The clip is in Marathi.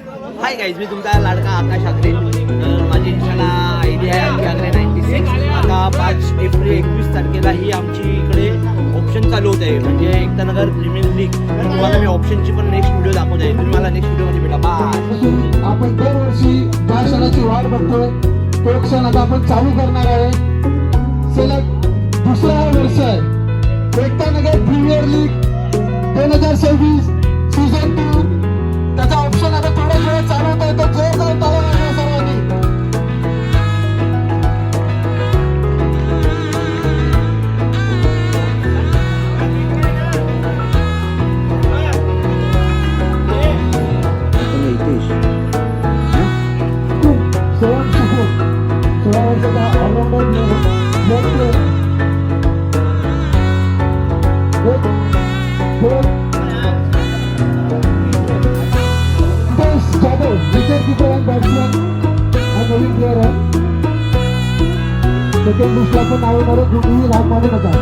हाय गाईज, मी तुमचा लाडका आकाश आगरे. माझी इंस्टाला आयडी आहे आकाश आगरे 96. आता 5 एप्रिल 21 तारखेला ही आमची इकडे ऑप्शन चालू होत आहे, म्हणजे एकतानगर प्रीमियर लीग. तुम्हाला मी ऑप्शनची पण नेक्स्ट व्हिडिओ दाखवत आहे. तुम्ही मला नेक्स्ट व्हिडिओमध्ये भेटा. बाय. आपण दरवर्षी ज्या क्षणाची वाट बघतोय तो क्षण आता आपण चालू करणार आहे. सलग दुसरा वर्ष आहे एकतानगर प्रीमियर लीग 2026 सीझन 2. त्याचा ऑप्शन आता थोड्या वेळ चालू होत आहे. तो जोरदार ताली वाजवा सर्वांनी. सेवन सुकून 16 वर्षाचा ऑलराऊंडर जाधव विकेट कीपर आणि बॅट्समॅन हा नवीन प्लेअर आहे. सेकंड लिस्टला पण नाव येणार आहे. कुठेही लाभ मानू नका.